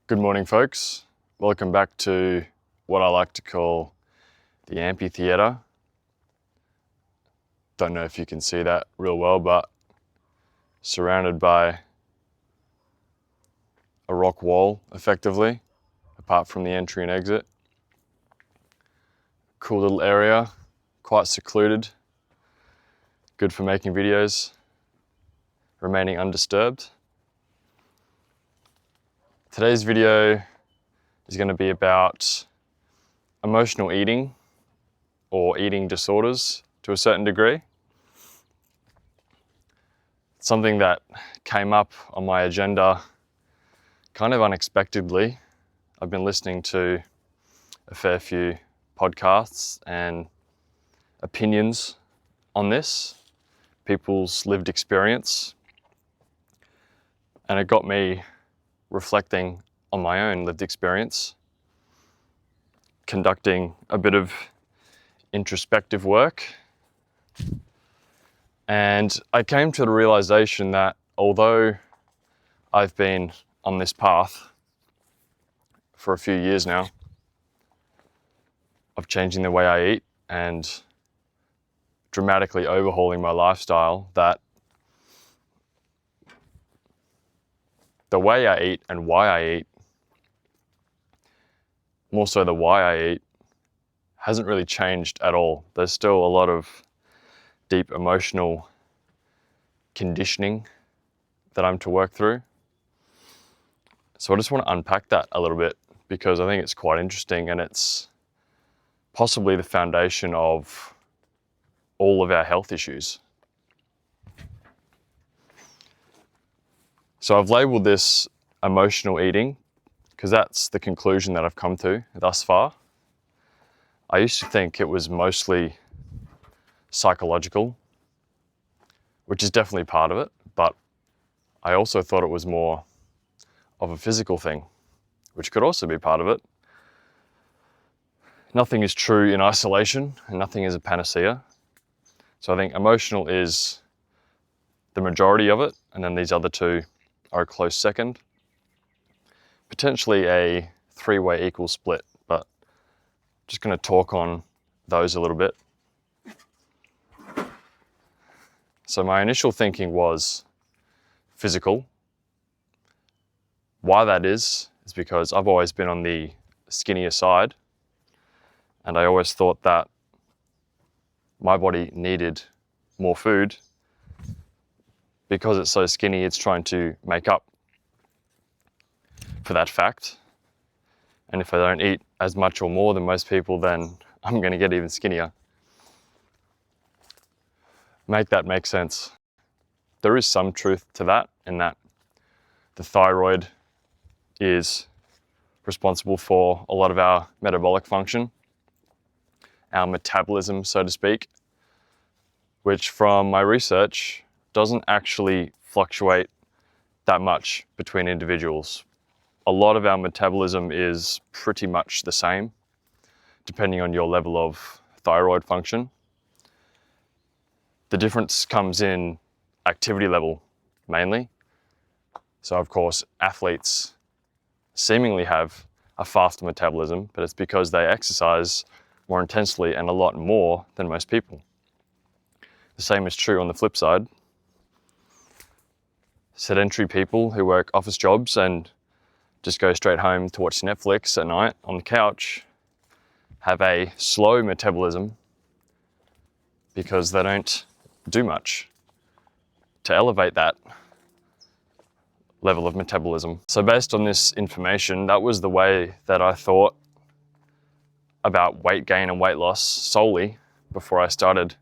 Good morning, folks. Welcome back to what I like to call the amphitheater. Don't know if you can see that real well, but surrounded by a rock wall, effectively, apart from the entry and exit. Cool little area, quite secluded, good for making videos, remaining undisturbed. Today's video is going to be about emotional eating or eating disorders to a certain degree. Something that came up on my agenda kind of unexpectedly. I've been listening to a fair few podcasts and opinions on this, people's lived experience, and it got me reflecting on my own lived experience, conducting a bit of introspective work. And I came to the realization that although I've been on this path for a few years now of changing the way I eat and dramatically overhauling my lifestyle, that the way I eat and why I eat, more so the why I eat, hasn't really changed at all. There's still a lot of deep emotional conditioning that I'm to work through. So I just want to unpack that a little bit because I think it's quite interesting and it's possibly the foundation of all of our health issues. So I've labeled this emotional eating because that's the conclusion that I've come to thus far. I used to think it was mostly psychological, which is definitely part of it, but I also thought it was more of a physical thing, which could also be part of it. Nothing is true in isolation and nothing is a panacea. So I think emotional is the majority of it, and then these other two are a close second. Potentially a three-way equal split, but just going to talk on those a little bit. So my initial thinking was physical. Why that is because I've always been on the skinnier side, and I always thought that my body needed more food because it's so skinny, it's trying to make up for that fact. And if I don't eat as much or more than most people, then I'm going to get even skinnier. Make that make sense. There is some truth to that, in that the thyroid is responsible for a lot of our metabolic function, our metabolism, so to speak, which from my research doesn't actually fluctuate that much between individuals. A lot of our metabolism is pretty much the same, depending on your level of thyroid function. The difference comes in activity level, mainly. So of course, athletes seemingly have a faster metabolism, but it's because they exercise more intensely and a lot more than most people. The same is true on the flip side. Sedentary people who work office jobs and just go straight home to watch Netflix at night on the couch have a slow metabolism because they don't do much to elevate that level of metabolism. So based on this information, that was the way that I thought about weight gain and weight loss solely before I started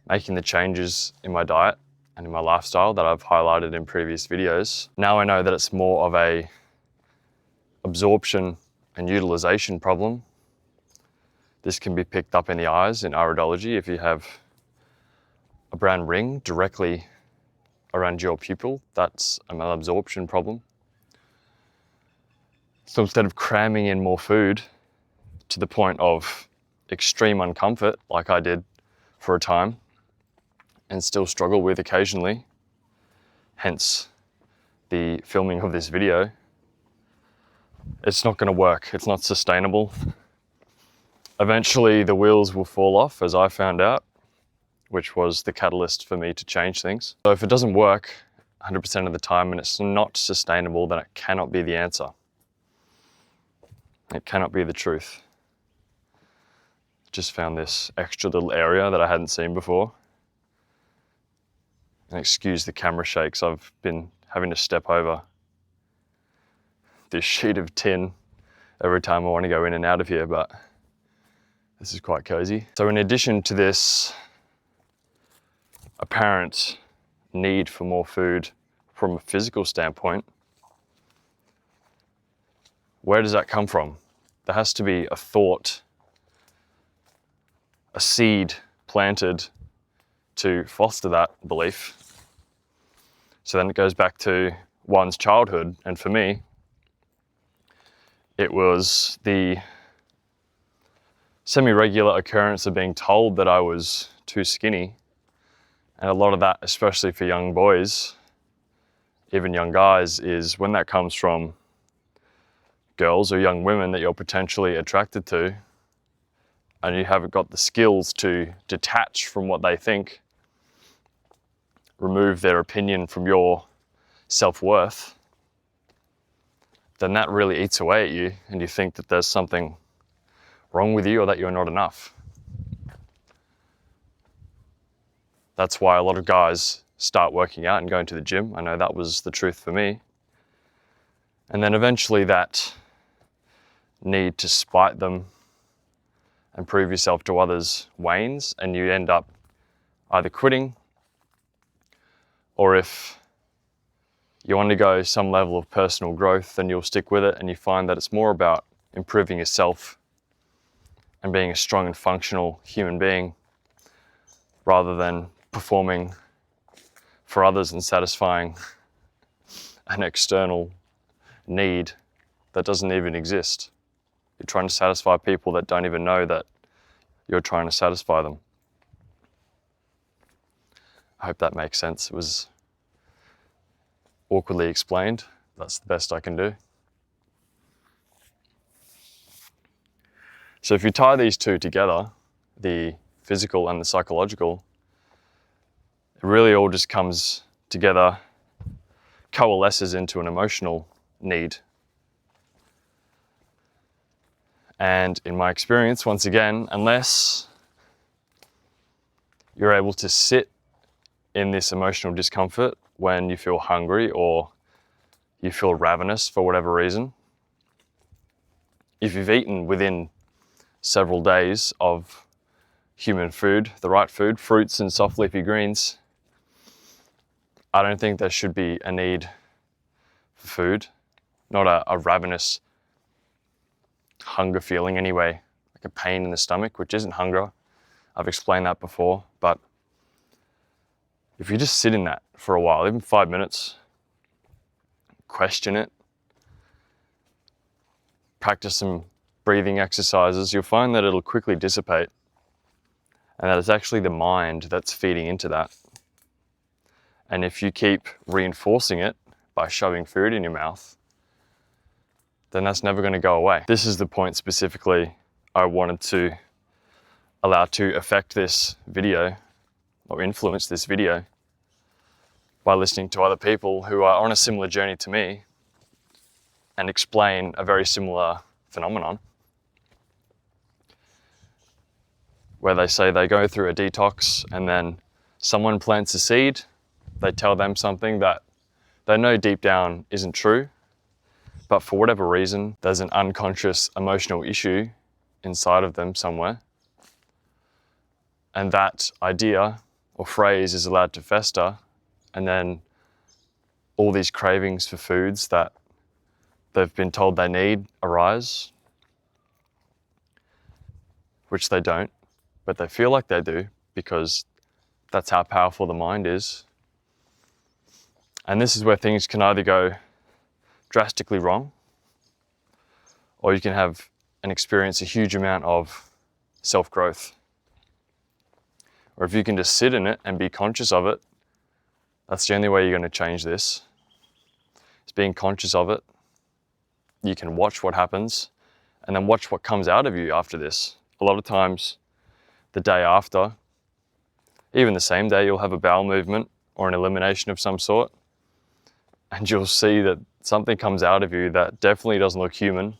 making the changes in my diet and in my lifestyle that I've highlighted in previous videos. Now I know that it's more of a absorption and utilization problem. This can be picked up in the eyes in iridology if you have a brown ring directly around your pupil. That's a malabsorption problem. So instead of cramming in more food to the point of extreme uncomfort, like I did for a time and still struggle with occasionally, hence the filming of this video, it's not going to work. It's not sustainable. Eventually the wheels will fall off, as I found out, which was the catalyst for me to change things. So if it doesn't work 100% of the time and it's not sustainable, then it cannot be the answer. It cannot be the truth. Just found this extra little area that I hadn't seen before. And excuse the camera shakes, I've been having to step over this sheet of tin every time I want to go in and out of here, but this is quite cozy. So in addition to this apparent need for more food from a physical standpoint, where does that come from? There has to be a thought, a seed planted to foster that belief. So then it goes back to one's childhood, and for me, it was the semi-regular occurrence of being told that I was too skinny. And a lot of that, especially for young boys, even young guys, is when that comes from girls or young women that you're potentially attracted to, and you haven't got the skills to detach from what they think, remove their opinion from your self-worth, then that really eats away at you, and you think that there's something wrong with you or that you're not enough. That's why a lot of guys start working out and going to the gym. I know that was the truth for me. And then eventually that need to spite them and prove yourself to others wanes, and you end up either quitting, or if you undergo some level of personal growth, then you'll stick with it, and you find that it's more about improving yourself and being a strong and functional human being rather than performing for others and satisfying an external need that doesn't even exist. You're trying to satisfy people that don't even know that you're trying to satisfy them. I hope that makes sense. It was awkwardly explained. That's the best I can do. So if you tie these two together, the physical and the psychological, it really all just comes together, coalesces into an emotional need. And in my experience, once again, unless you're able to sit in this emotional discomfort when you feel hungry or you feel ravenous for whatever reason, if you've eaten within several days of human food, the right food, fruits and soft leafy greens, I don't think there should be a need for food, not a ravenous hunger feeling anyway, like a pain in the stomach, which isn't hunger. I've explained that before, but if you just sit in that for a while, even 5 minutes, question it, practice some breathing exercises, you'll find that it'll quickly dissipate, and that it's actually the mind that's feeding into that. And if you keep reinforcing it by shoving food in your mouth, then that's never going to go away. This is the point specifically I wanted to allow to affect this video or influence this video by listening to other people who are on a similar journey to me and explain a very similar phenomenon, where they say they go through a detox and then someone plants a seed, they tell them something that they know deep down isn't true, but for whatever reason, there's an unconscious emotional issue inside of them somewhere. And that idea or phrase is allowed to fester, and then all these cravings for foods that they've been told they need arise, which they don't, but they feel like they do because that's how powerful the mind is. And this is where things can either go drastically wrong, or you can have and experience a huge amount of self-growth. Or if you can just sit in it and be conscious of it, that's the only way you're going to change this. It's being conscious of it. you can watch what happens and then watch what comes out of you after this. A lot of times, the day after, even the same day, you'll have a bowel movement or an elimination of some sort, and you'll see that something comes out of you that definitely doesn't look human.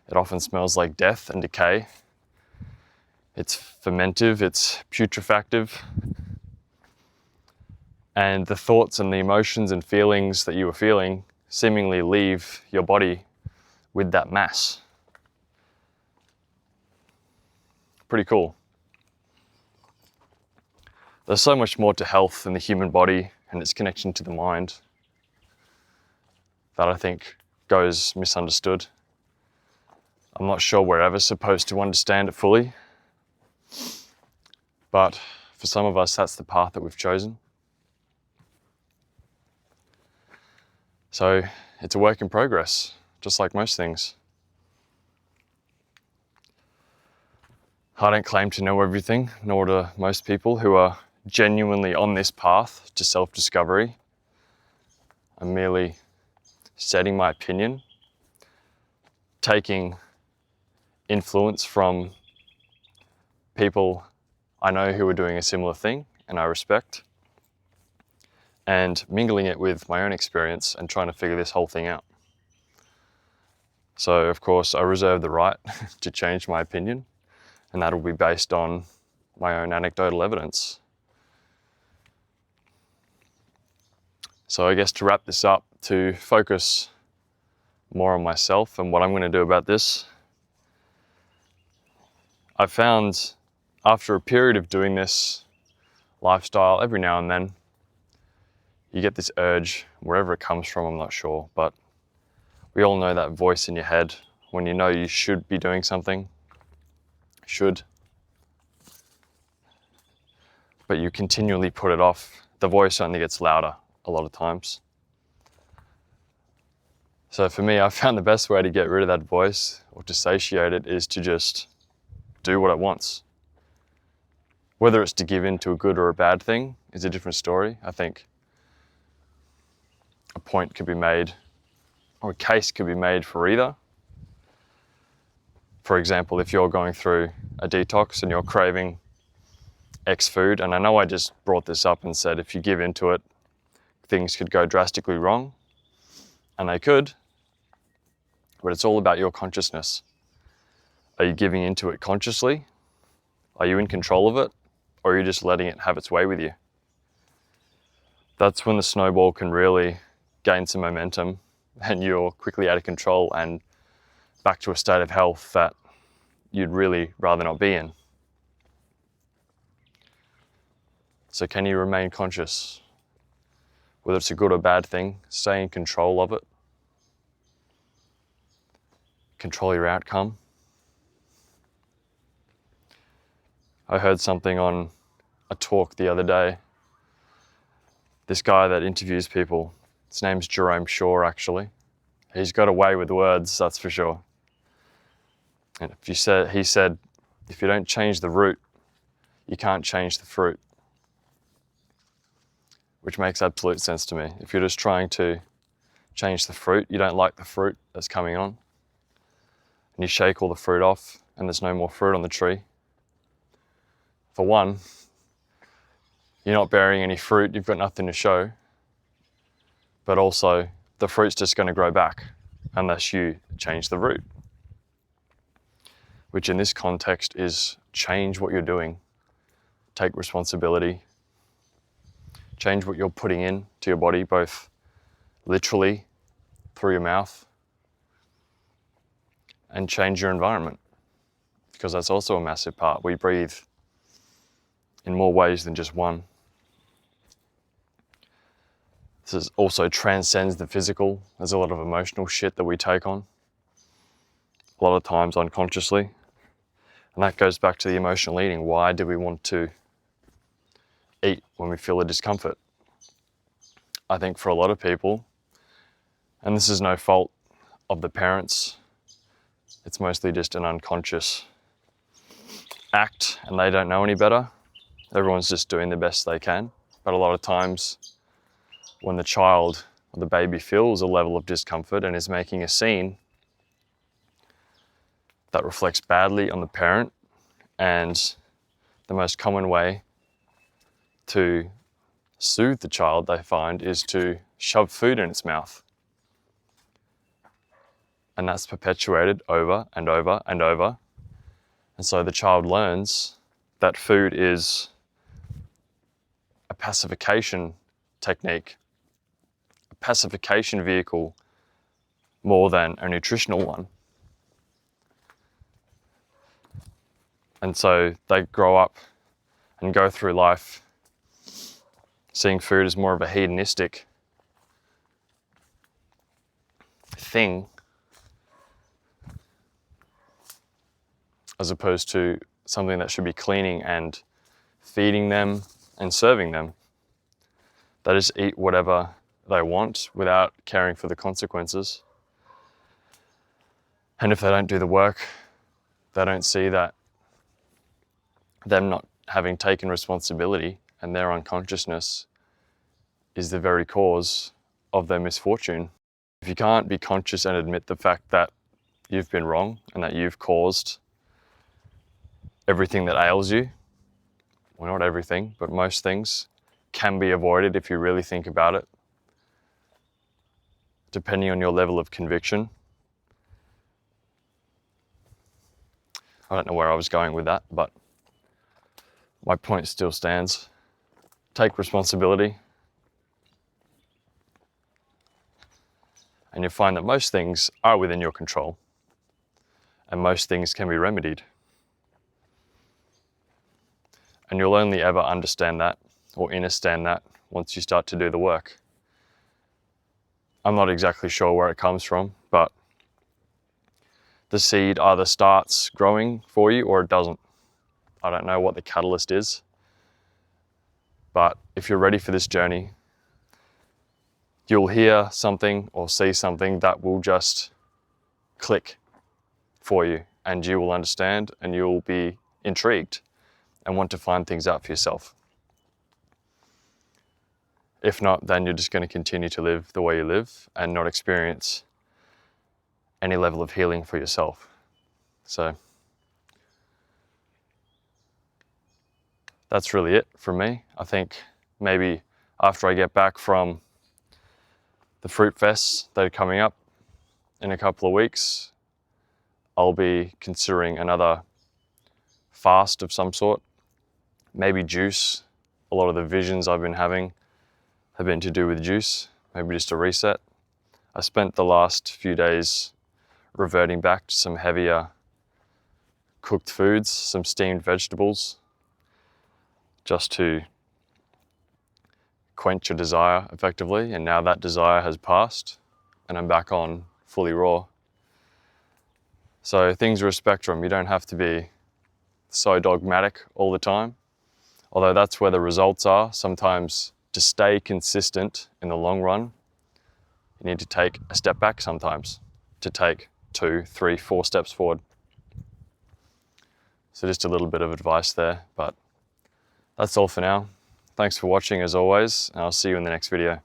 It often smells like death and decay. It's fermentive, it's putrefactive. And the thoughts and the emotions and feelings that you were feeling seemingly leave your body with that mass. Pretty cool. There's so much more to health in the human body and its connection to the mind that I think goes misunderstood. I'm not sure we're ever supposed to understand it fully, but for some of us, that's the path that we've chosen. So it's a work in progress, just like most things. I don't claim to know everything, nor do most people who are genuinely on this path to self-discovery. I'm merely stating my opinion, taking influence from people I know who are doing a similar thing and I respect, and mingling it with my own experience and trying to figure this whole thing out. So, of course, I reserve the right to change my opinion, and that'll be based on my own anecdotal evidence. So I guess to wrap this up, to focus more on myself and what I'm going to do about this, I found after a period of doing this lifestyle, every now and then, you get this urge, wherever it comes from, I'm not sure, but we all know that voice in your head when you know you should be doing something, but you continually put it off. The voice only gets louder a lot of times. So for me, I found the best way to get rid of that voice or to satiate it is to just do what it wants. Whether it's to give in to a good or a bad thing is a different story. I think a point could be made, or a case could be made for either. For example, if you're going through a detox and you're craving X food, and I know I just brought this up and said if you give into it, things could go drastically wrong, and they could, but it's all about your consciousness. Are you giving into it consciously? Are you in control of it? Or are you just letting it have its way with you? That's when the snowball can really gain some momentum and you're quickly out of control and back to a state of health that you'd really rather not be in. So can you remain conscious? Whether it's a good or bad thing, stay in control of it. Control your outcome. I heard something on a talk the other day. This guy that interviews people, his name's Jerome Shaw actually. He's got a way with words, that's for sure. And he said, if you don't change the root, you can't change the fruit. Which makes absolute sense to me. If you're just trying to change the fruit, you don't like the fruit that's coming on, and you shake all the fruit off and there's no more fruit on the tree. For one, you're not bearing any fruit, you've got nothing to show, but also the fruit's just going to grow back unless you change the root. Which in this context is change what you're doing, take responsibility, change what you're putting in to your body, both literally through your mouth, and change your environment, because that's also a massive part. We breathe in more ways than just one. This also transcends the physical. There's a lot of emotional shit that we take on, a lot of times unconsciously. And that goes back to the emotional eating. Why do we want to eat when we feel a discomfort? I think for a lot of people, and this is no fault of the parents, it's mostly just an unconscious act and they don't know any better. Everyone's just doing the best they can. But a lot of times when the child or the baby feels a level of discomfort and is making a scene that reflects badly on the parent, and the most common way to soothe the child, they find, is to shove food in its mouth. And that's perpetuated over and over and over. And so the child learns that food is a pacification technique, a pacification vehicle more than a nutritional one. And so they grow up and go through life seeing food as more of a hedonistic thing as opposed to something that should be cleaning and feeding them and serving them. They just eat whatever they want without caring for the consequences. And if they don't do the work, they don't see that them not having taken responsibility and their unconsciousness is the very cause of their misfortune. If you can't be conscious and admit the fact that you've been wrong and that you've caused everything that ails you, well, not everything, but most things can be avoided if you really think about it, depending on your level of conviction. I don't know where I was going with that, but my point still stands. Take responsibility, and you'll find that most things are within your control, and most things can be remedied. And you'll only ever understand that or understand that once you start to do the work. I'm not exactly sure where it comes from, but the seed either starts growing for you or it doesn't. I don't know what the catalyst is, but if you're ready for this journey, you'll hear something or see something that will just click for you, and you will understand and you'll be intrigued and want to find things out for yourself. If not, then you're just going to continue to live the way you live and not experience any level of healing for yourself. So that's really it from me. I think maybe after I get back from the fruit fests that are coming up in a couple of weeks, I'll be considering another fast of some sort, maybe juice. A lot of the visions I've been having have been to do with juice, maybe just a reset. I spent the last few days reverting back to some heavier cooked foods, some steamed vegetables, just to quench a desire effectively. And now that desire has passed and I'm back on fully raw. So things are a spectrum. You don't have to be so dogmatic all the time, although that's where the results are. Sometimes to stay consistent in the long run, you need to take a step back sometimes to take 2, 3, 4 steps forward. So just a little bit of advice there, but that's all for now. Thanks for watching as always, and I'll see you in the next video.